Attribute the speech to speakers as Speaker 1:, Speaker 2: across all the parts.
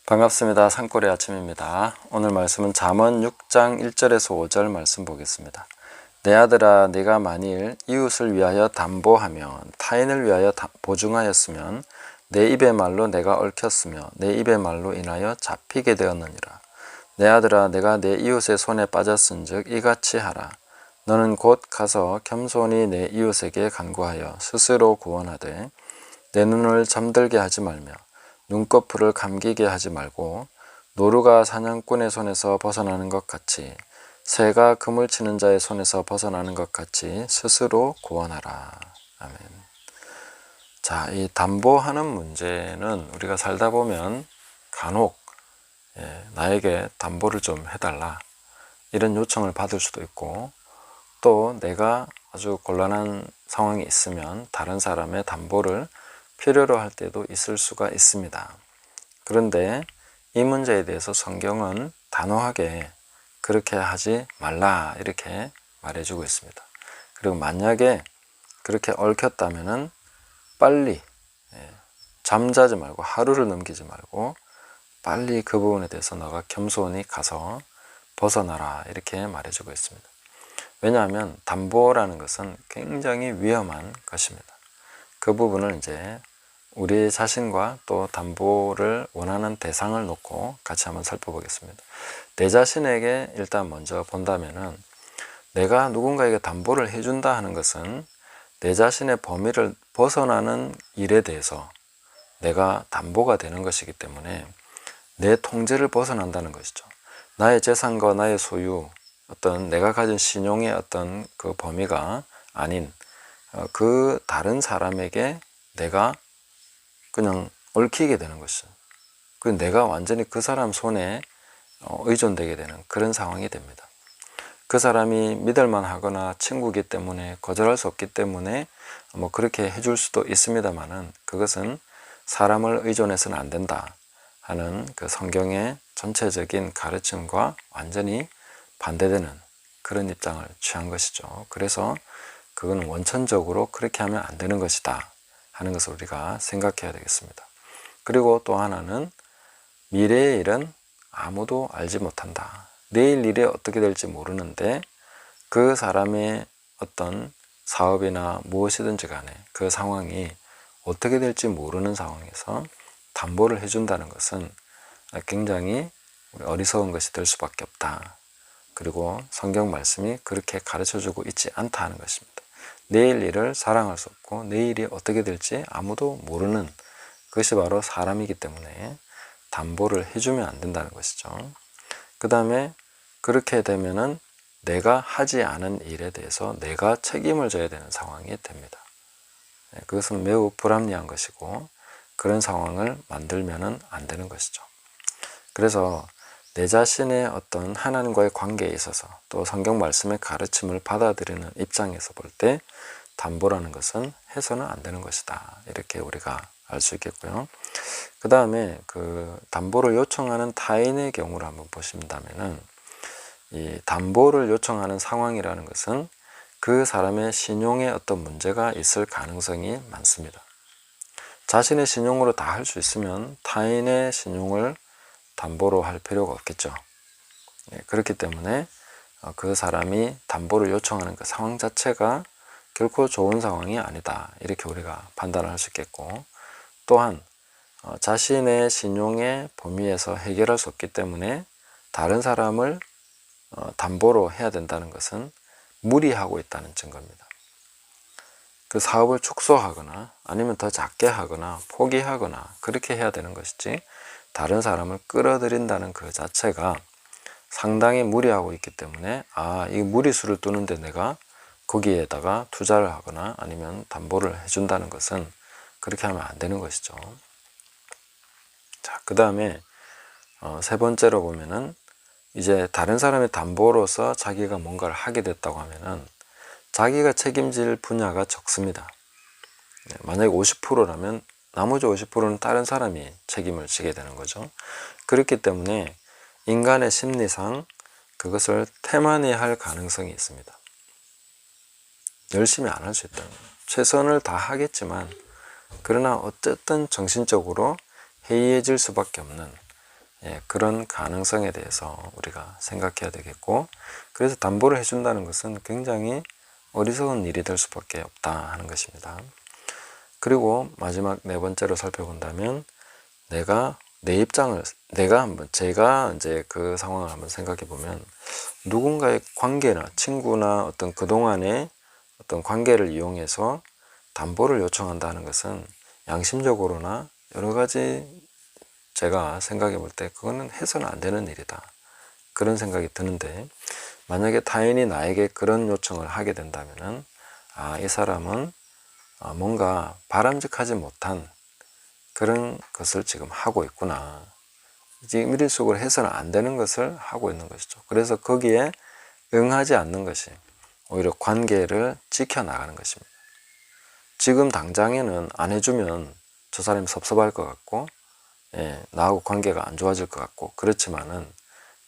Speaker 1: 반갑습니다. 산골의 아침입니다. 오늘 말씀은 잠언 6장 1절에서 5절 말씀 보겠습니다. 내 아들아, 네가 만일 이웃을 위하여 담보하며 타인을 위하여 보증하였으면 내 입의 말로 내가 얽혔으며 내 입의 말로 인하여 잡히게 되었느니라. 내 아들아, 내가 내 이웃의 손에 빠졌은즉 이같이 하라. 너는 곧 가서 겸손히 내 이웃에게 간구하여 스스로 구원하되 내 눈을 잠들게 하지 말며 눈꺼풀을 감기게 하지 말고 노루가 사냥꾼의 손에서 벗어나는 것 같이 새가 그물 치는 자의 손에서 벗어나는 것 같이 스스로 구원하라. 아멘. 자, 이 담보하는 문제는 우리가 살다 보면 간혹 나에게 담보를 좀 해달라 이런 요청을 받을 수도 있고, 또 내가 아주 곤란한 상황이 있으면 다른 사람의 담보를 필요로 할 때도 있을 수가 있습니다. 그런데 이 문제에 대해서 성경은 단호하게 그렇게 하지 말라 이렇게 말해주고 있습니다. 그리고 만약에 그렇게 얽혔다면은 빨리 잠자지 말고 하루를 넘기지 말고 빨리 그 부분에 대해서 너가 겸손히 가서 벗어나라 이렇게 말해주고 있습니다. 왜냐하면 담보라는 것은 굉장히 위험한 것입니다. 그 부분을 이제 우리 자신과 또 담보를 원하는 대상을 놓고 같이 한번 살펴보겠습니다. 내 자신에게 일단 먼저 본다면은, 내가 누군가에게 담보를 해준다 하는 것은 내 자신의 범위를 벗어나는 일에 대해서 내가 담보가 되는 것이기 때문에 내 통제를 벗어난다는 것이죠. 나의 재산과 나의 소유, 어떤 내가 가진 신용의 어떤 그 범위가 아닌 그 다른 사람에게 내가 그냥 얽히게 되는 것이죠. 그 내가 완전히 그 사람 손에 의존되게 되는 그런 상황이 됩니다. 그 사람이 믿을만 하거나 친구이기 때문에 거절할 수 없기 때문에 뭐 그렇게 해줄 수도 있습니다만은, 그것은 사람을 의존해서는 안 된다 하는 그 성경의 전체적인 가르침과 완전히 반대되는 그런 입장을 취한 것이죠. 그래서 그건 원천적으로 그렇게 하면 안 되는 것이다 하는 것을 우리가 생각해야 되겠습니다. 그리고 또 하나는, 미래의 일은 아무도 알지 못한다. 내일 일이 어떻게 될지 모르는데 그 사람의 어떤 사업이나 무엇이든지 간에 그 상황이 어떻게 될지 모르는 상황에서 담보를 해준다는 것은 굉장히 어리석은 것이 될 수밖에 없다. 그리고 성경 말씀이 그렇게 가르쳐주고 있지 않다 하는 것입니다. 내일 일을 사랑할 수 없고 내일이 어떻게 될지 아무도 모르는 그것이 바로 사람이기 때문에 담보를 해주면 안 된다는 것이죠. 그 다음에 그렇게 되면은 내가 하지 않은 일에 대해서 내가 책임을 져야 되는 상황이 됩니다. 그것은 매우 불합리한 것이고 그런 상황을 만들면은 안 되는 것이죠. 그래서 내 자신의 어떤 하나님과의 관계에 있어서 또 성경 말씀의 가르침을 받아들이는 입장에서 볼 때 담보라는 것은 해서는 안 되는 것이다. 이렇게 우리가 알 수 있겠고요. 그 다음에 그 담보를 요청하는 타인의 경우를 한번 보신다면은, 이 담보를 요청하는 상황이라는 것은 그 사람의 신용에 어떤 문제가 있을 가능성이 많습니다. 자신의 신용으로 다 할 수 있으면 타인의 신용을 담보로 할 필요가 없겠죠. 그렇기 때문에 그 사람이 담보를 요청하는 그 상황 자체가 결코 좋은 상황이 아니다. 이렇게 우리가 판단을 할 수 있겠고, 또한 자신의 신용의 범위에서 해결할 수 없기 때문에 다른 사람을 담보로 해야 된다는 것은 무리하고 있다는 증거입니다. 그 사업을 축소하거나 아니면 더 작게 하거나 포기하거나 그렇게 해야 되는 것이지, 다른 사람을 끌어들인다는 그 자체가 상당히 무리하고 있기 때문에 이 무리수를 두는데 내가 거기에다가 투자를 하거나 아니면 담보를 해준다는 것은 그렇게 하면 안 되는 것이죠. 자, 그 다음에 세 번째로 보면은, 이제 다른 사람의 담보로서 자기가 뭔가를 하게 됐다고 하면은 자기가 책임질 분야가 적습니다. 만약에 50%라면 나머지 50%는 다른 사람이 책임을 지게 되는 거죠. 그렇기 때문에 인간의 심리상 그것을 태만히 할 가능성이 있습니다. 열심히 안 할 수 있다는 거예요. 최선을 다하겠지만 그러나 어쨌든 정신적으로 해이해질 수밖에 없는 그런 가능성에 대해서 우리가 생각해야 되겠고, 그래서 담보를 해준다는 것은 굉장히 어리석은 일이 될 수밖에 없다 하는 것입니다. 그리고 마지막 네 번째로 살펴본다면, 제가 이제 그 상황을 한번 생각해 보면, 누군가의 관계나 친구나 어떤 그동안의 어떤 관계를 이용해서 담보를 요청한다는 것은 양심적으로나 여러 가지 제가 생각해 볼 때 그거는 해서는 안 되는 일이다, 그런 생각이 드는데, 만약에 타인이 나에게 그런 요청을 하게 된다면은, 이 사람은 뭔가 바람직하지 못한 그런 것을 지금 하고 있구나, 지금 이런 식으로 해서는 안 되는 것을 하고 있는 것이죠. 그래서 거기에 응하지 않는 것이 오히려 관계를 지켜나가는 것입니다. 지금 당장에는 안 해주면 저 사람이 섭섭할 것 같고, 나하고 관계가 안 좋아질 것 같고, 그렇지만은,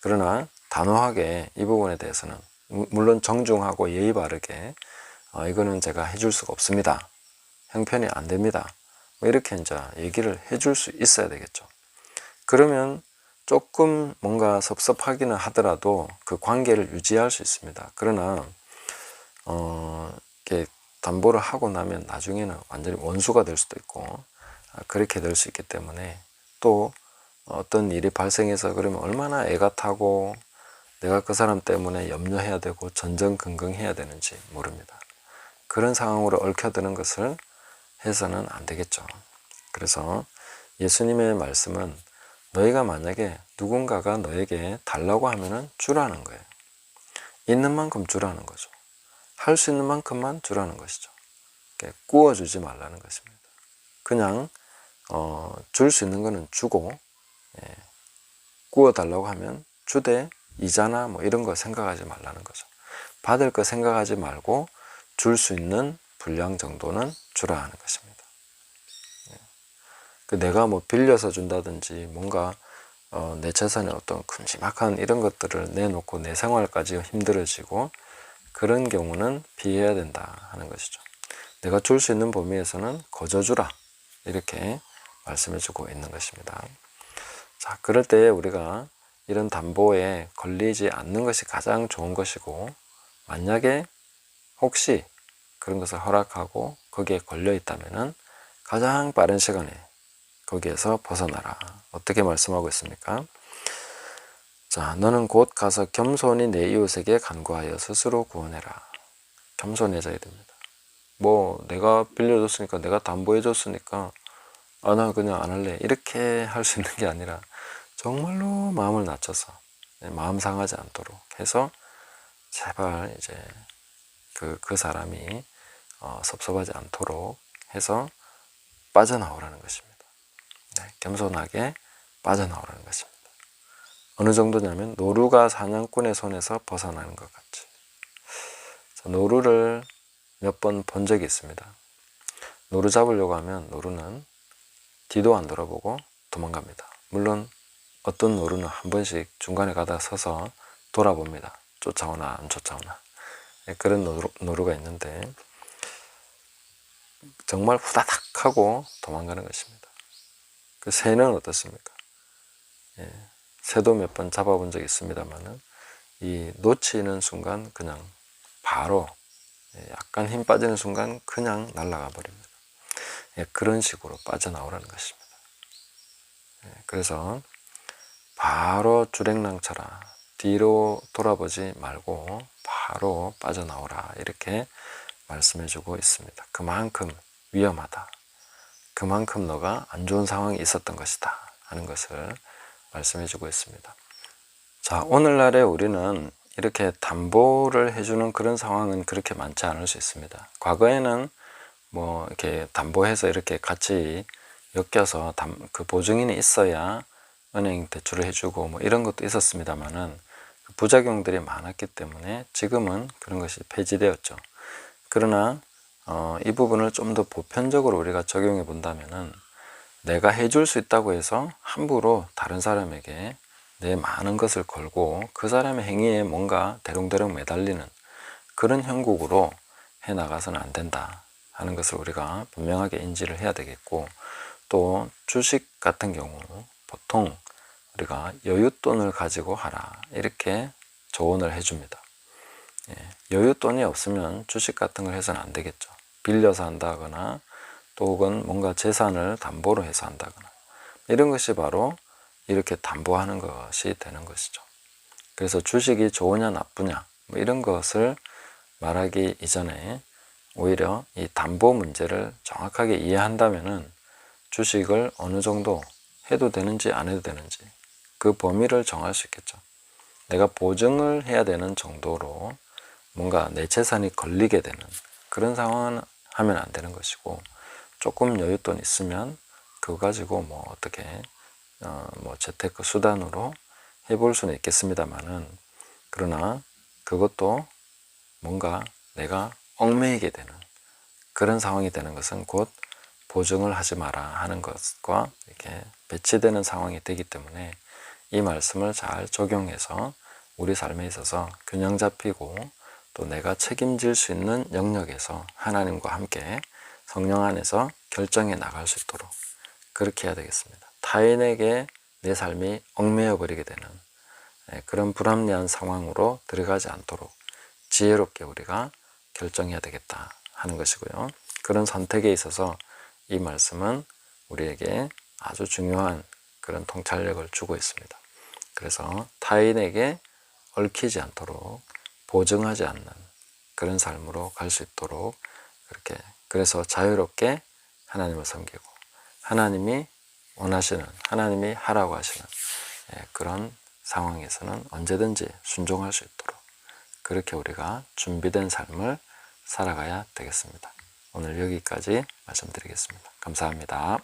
Speaker 1: 그러나 단호하게 이 부분에 대해서는, 물론 정중하고 예의 바르게, 이거는 제가 해줄 수가 없습니다, 형편이 안 됩니다, 뭐 이렇게 이제 얘기를 해줄 수 있어야 되겠죠. 그러면 조금 뭔가 섭섭하기는 하더라도 그 관계를 유지할 수 있습니다. 그러나 이렇게 담보를 하고 나면 나중에는 완전히 원수가 될 수도 있고, 그렇게 될 수 있기 때문에, 또 어떤 일이 발생해서 그러면 얼마나 애가 타고 내가 그 사람 때문에 염려해야 되고 전전긍긍해야 되는지 모릅니다. 그런 상황으로 얽혀드는 것을 해서는 안 되겠죠. 그래서 예수님의 말씀은, 너희가 만약에 누군가가 너에게 달라고 하면은 주라는 거예요. 있는 만큼 주라는 거죠. 할 수 있는 만큼만 주라는 것이죠. 꾸어주지 말라는 것입니다. 그냥 줄 수 있는 거는 주고, 꾸어달라고 하면 주되 이자나 뭐 이런 거 생각하지 말라는 거죠. 받을 거 생각하지 말고 줄 수 있는 분량 정도는 주라 하는 것입니다. 내가 뭐 빌려서 준다든지 뭔가 내 재산에 어떤 큼지막한 이런 것들을 내놓고 내 생활까지 힘들어지고, 그런 경우는 피해야 된다 하는 것이죠. 내가 줄 수 있는 범위에서는 거저 주라, 이렇게 말씀해 주고 있는 것입니다. 자, 그럴 때 우리가 이런 담보에 걸리지 않는 것이 가장 좋은 것이고, 만약에 혹시 그런 것을 허락하고 거기에 걸려 있다면은 가장 빠른 시간에 거기에서 벗어나라. 어떻게 말씀하고 있습니까? 자, 너는 곧 가서 겸손히 내 이웃에게 간구하여 스스로 구원해라. 겸손해져야 됩니다. 뭐 내가 빌려줬으니까, 내가 담보해줬으니까 나 그냥 안 할래, 이렇게 할 수 있는 게 아니라, 정말로 마음을 낮춰서 마음 상하지 않도록 해서 제발 이제 그 사람이 섭섭하지 않도록 해서 빠져나오라는 것입니다. 겸손하게 빠져나오라는 것입니다. 어느 정도냐면 노루가 사냥꾼의 손에서 벗어나는 것 같이. 노루를 몇 번 본 적이 있습니다. 노루 잡으려고 하면 노루는 뒤도 안 돌아보고 도망갑니다. 물론 어떤 노루는 한 번씩 중간에 가다 서서 돌아봅니다. 쫓아오나 안 쫓아오나. 그런 노루가 있는데, 정말 후다닥 하고 도망가는 것입니다. 그 새는 어떻습니까? 새도 몇 번 잡아본 적이 있습니다만은, 이 놓치는 순간 그냥 바로, 약간 힘 빠지는 순간 그냥 날아가 버립니다. 그런 식으로 빠져나오라는 것입니다. 그래서 바로 주랭랑쳐라, 뒤로 돌아보지 말고 바로 빠져나오라, 이렇게 말씀해주고 있습니다. 그만큼 위험하다, 그만큼 너가 안 좋은 상황이 있었던 것이다 하는 것을 말씀해주고 있습니다. 자, 오늘날에 우리는 이렇게 담보를 해주는 그런 상황은 그렇게 많지 않을 수 있습니다. 과거에는 뭐 이렇게 담보해서 이렇게 같이 엮여서 그 보증인이 있어야 은행 대출을 해주고 뭐 이런 것도 있었습니다만은, 부작용들이 많았기 때문에 지금은 그런 것이 폐지되었죠. 그러나 이 부분을 좀 더 보편적으로 우리가 적용해 본다면은, 내가 해줄 수 있다고 해서 함부로 다른 사람에게 내 많은 것을 걸고 그 사람의 행위에 뭔가 대롱대롱 매달리는 그런 형국으로 해 나가서는 안 된다 하는 것을 우리가 분명하게 인지를 해야 되겠고, 또 주식 같은 경우 보통 우리가 여윳돈을 가지고 하라 이렇게 조언을 해줍니다. 여윳돈이 없으면 주식 같은 걸 해서는 안 되겠죠. 빌려서 한다거나 또 혹은 뭔가 재산을 담보로 해서 한다거나 이런 것이 바로 이렇게 담보하는 것이 되는 것이죠. 그래서 주식이 좋으냐 나쁘냐 뭐 이런 것을 말하기 이전에 오히려 이 담보 문제를 정확하게 이해한다면은 주식을 어느 정도 해도 되는지 안 해도 되는지 그 범위를 정할 수 있겠죠. 내가 보증을 해야 되는 정도로 뭔가 내 재산이 걸리게 되는 그런 상황은 하면 안 되는 것이고, 조금 여윳돈 있으면 그거 가지고 뭐 어떻게 뭐 재테크 수단으로 해볼 수는 있겠습니다만은, 그러나 그것도 뭔가 내가 얽매이게 되는 그런 상황이 되는 것은 곧 보증을 하지 마라 하는 것과 이렇게 배치되는 상황이 되기 때문에 이 말씀을 잘 적용해서 우리 삶에 있어서 균형 잡히고 또 내가 책임질 수 있는 영역에서 하나님과 함께 성령 안에서 결정해 나갈 수 있도록 그렇게 해야 되겠습니다. 타인에게 내 삶이 얽매여 버리게 되는 그런 불합리한 상황으로 들어가지 않도록 지혜롭게 우리가 결정해야 되겠다 하는 것이고요. 그런 선택에 있어서 이 말씀은 우리에게 아주 중요한 그런 통찰력을 주고 있습니다. 그래서 타인에게 얽히지 않도록 보증하지 않는 그런 삶으로 갈 수 있도록 그렇게, 그래서 자유롭게 하나님을 섬기고 하나님이 원하시는, 하나님이 하라고 하시는 그런 상황에서는 언제든지 순종할 수 있도록 그렇게 우리가 준비된 삶을 살아가야 되겠습니다. 오늘 여기까지 말씀드리겠습니다. 감사합니다.